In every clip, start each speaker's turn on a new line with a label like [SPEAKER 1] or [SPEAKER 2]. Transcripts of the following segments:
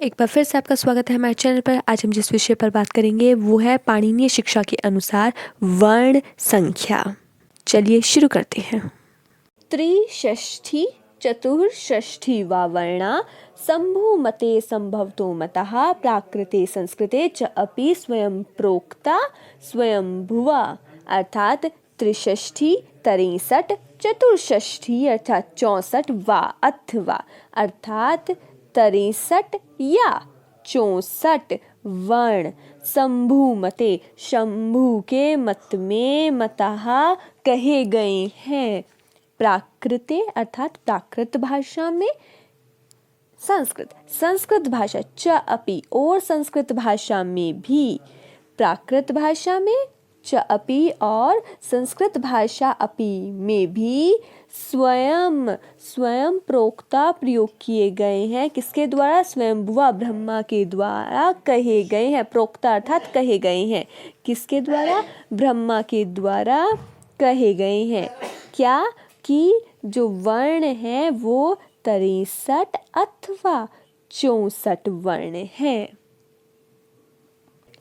[SPEAKER 1] एक बार फिर से आपका स्वागत है हमारे चैनल पर। आज हम जिस विषय पर बात करेंगे वो है पाणिनीय शिक्षा के अनुसार वर्ण संख्या। चलिए शुरू करते हैं। त्रिषष्ठी चतुर्षष्ठी वा वर्णा संभूमते संभवतो मतः प्राकृते संस्कृते च अपि स्वयं प्रोक्ता स्वयंभुवा। अर्थात त्रिषष्ठी 63, चतुर्षष्ठी अर्थात 64 वा अथवा अर्थात 63 या 64 वर्ण संभूमते शंभु के मत में मतः कहे गए हैं। प्राकृते अर्थात प्राकृत भाषा में, संस्कृत भाषा च अपि और संस्कृत भाषा में भी, प्राकृत भाषा में च अपि और संस्कृत भाषा अपि में भी स्वयं प्रोक्ता प्रयोग किए गए हैं। किसके द्वारा? स्वयंभुवा ब्रह्मा के द्वारा कहे गए हैं। प्रोक्ता अर्थात कहे गए हैं। किसके द्वारा? ब्रह्मा के द्वारा कहे गए हैं। क्या? कि जो वर्ण है वो 63 अथवा 64 वर्ण हैं।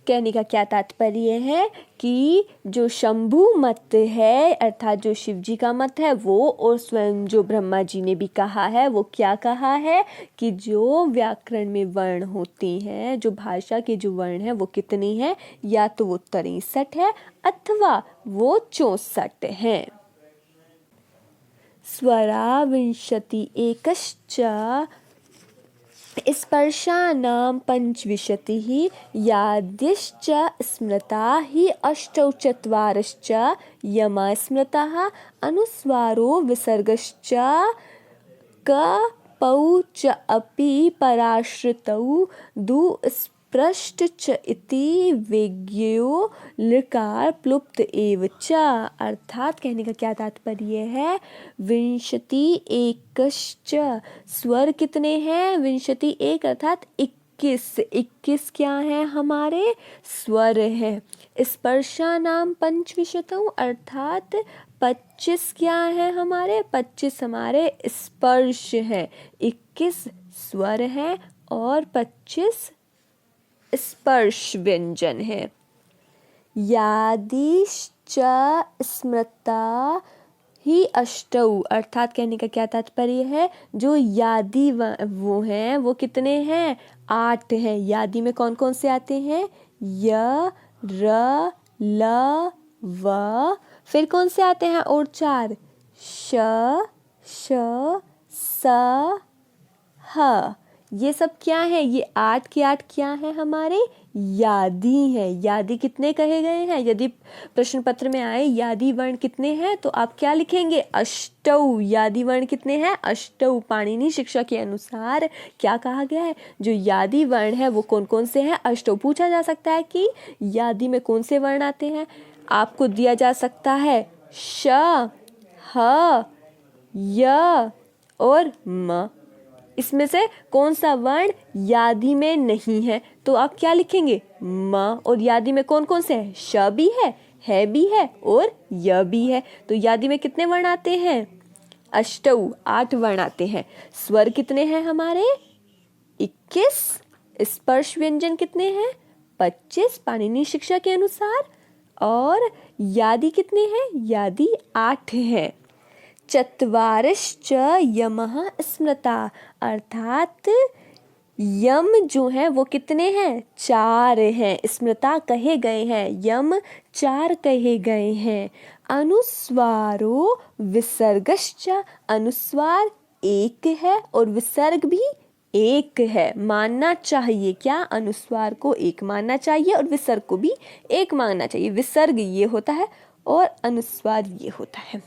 [SPEAKER 1] कहने का क्या तात्पर्य है कि जो शंभु मत है अर्थात जो शिव जी का मत है वो, और स्वयं जो ब्रह्मा जी ने भी कहा है, वो क्या कहा है कि जो व्याकरण में वर्ण होते हैं, जो भाषा के जो वर्ण है वो कितने हैं? या तो वो 63 है अथवा वो 64 हैं। स्वरा विंशति एकश्च स्पर्शानां पंचविंशतिः याद्यश्च स्मृता हि अष्टौ चत्वारश्च यमा स्मृतः अनुस्वारो विसर्गश्च कपौ च अपि पराश्रितौ दुस्पृष्ट च इति विज्ञेयो लकार प्लुप्त एव च। अर्थात कहने का क्या तात्पर्य है? विंशति एकश्च स्वर कितने हैं? विंशति एक अर्थात 21 क्या है? हमारे स्वर हैं। स्पर्शानाम पंचविंशतौ अर्थात 25 क्या है? हमारे 25 हमारे स्पर्श हैं। 21 स्वर हैं और 25 स्पर्श व्यंजन है। यादिश्च स्मृता ही अष्टौ अर्थात कहने का क्या तात्पर्य है? जो यादि वो हैं वो कितने हैं? 8 हैं। यादि में कौन कौन से आते हैं? य, र, ल, व। फिर कौन से आते हैं? और 4 श, श, स, ह। ये सब क्या है? ये 8 के 8 क्या है? हमारे यादि हैं। यादि कितने कहे गए हैं? यदि प्रश्न पत्र में आए यादि वर्ण कितने हैं तो आप क्या लिखेंगे? अष्टौ। यादि वर्ण कितने हैं? अष्टौ। पाणिनि शिक्षा के अनुसार क्या कहा गया है? जो यादि वर्ण है वो कौन कौन से हैं? अष्टौ। पूछा जा सकता है कि यादि में कौन से वर्ण आते हैं? आपको दिया जा सकता है श, ह, य और म। इसमें से कौन सा वर्ण यादि में नहीं है? तो आप क्या लिखेंगे? म। और यादि में कौन कौन से हैं? श भी है भी है और य भी है। तो यादि में कितने वर्ण आते हैं? अष्टौ, 8 वर्ण आते हैं। स्वर कितने हैं हमारे? 21। स्पर्श व्यंजन कितने हैं? 25 पाणिनि शिक्षा के अनुसार। और यादि कितने हैं? यादि 8 हैं। चत्वारश्च यमः स्मृता अर्थात यम जो है वो कितने हैं? 4 हैं। स्मृता कहे गए हैं। यम 4 कहे गए हैं। अनुस्वारो विसर्गश्च अनुस्वार 1 है और विसर्ग भी 1 है। मानना चाहिए क्या? अनुस्वार को 1 मानना चाहिए और विसर्ग को भी 1 मानना चाहिए। विसर्ग ये होता है और अनुस्वार ये होता है।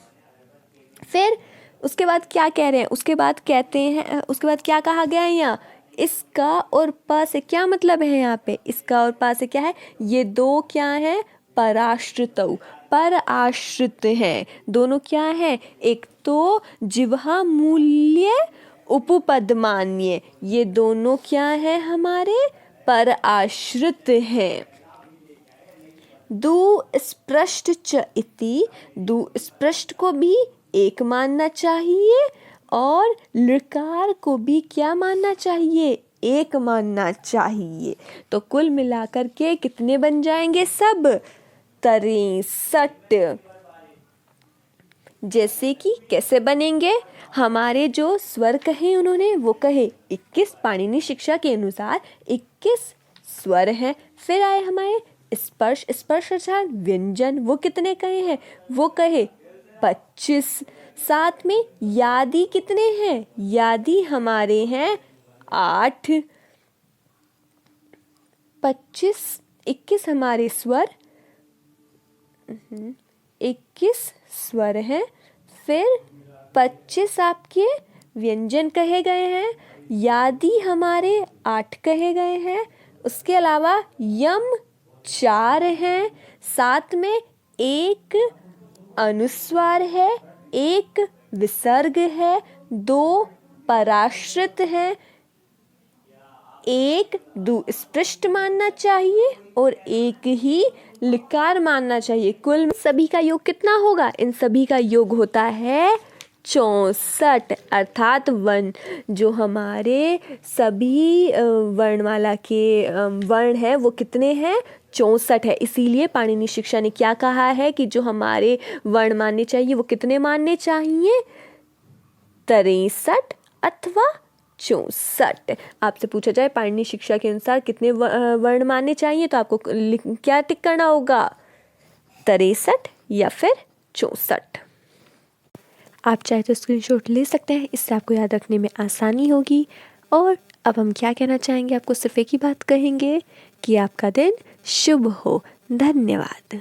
[SPEAKER 1] फिर उसके बाद क्या कह रहे हैं? उसके बाद कहते हैं, उसके बाद क्या कहा गया है यहाँ? इसका और प से क्या मतलब है? यहाँ पे इसका और प से क्या है? ये दो क्या है? पराश्रितौ, पर आश्रित हैं। दोनों क्या है? एक तो जिह्वा मूल्य उपपद मान्य, ये दोनों क्या है? हमारे पर आश्रित हैं। दुस्पृष्ट च इति, दुस्पृष्ट को भी 1 मानना चाहिए और लकार को भी क्या मानना चाहिए? एक मानना चाहिए। तो कुल मिलाकर के कितने बन जाएंगे सब? 63। जैसे कि कैसे बनेंगे? हमारे जो स्वर कहे उन्होंने वो कहे 21, पाणिनि शिक्षा के अनुसार 21 स्वर हैं। फिर आए हमारे स्पर्श, स्पर्श अर्थात व्यंजन, वो कितने कहे हैं? वो कहे 25। साथ में यादी कितने हैं? यादी हमारे हैं 8। 25, 21 हमारे स्वर, 21 स्वर हैं। फिर 25 आपके व्यंजन कहे गए हैं। यादी हमारे 8 कहे गए हैं। उसके अलावा यम 4 हैं। साथ में एक अनुस्वार है, एक विसर्ग है, 2 पराश्रित हैं, एक स्पृष्ट मानना चाहिए और एक ही लिकार मानना चाहिए। कुल सभी का योग कितना होगा? इन सभी का योग होता है 64। अर्थात जो हमारे सभी वर्णमाला के वर्ण हैं वो कितने हैं? 64 है। इसीलिए पाणिनि शिक्षा ने क्या कहा है कि जो हमारे वर्ण मानने चाहिए वो कितने मानने चाहिए? 63 अथवा 64। आपसे पूछा जाए पाणिनि शिक्षा के अनुसार कितने वर्ण मानने चाहिए तो आपको क्या टिक करना होगा? 63 या फिर 64। आप चाहे तो स्क्रीनशॉट ले सकते हैं, इससे आपको याद रखने में आसानी होगी। और अब हम क्या कहना चाहेंगे, आपको सिर्फ एक ही बात कहेंगे कि आपका दिन शुभ हो। धन्यवाद।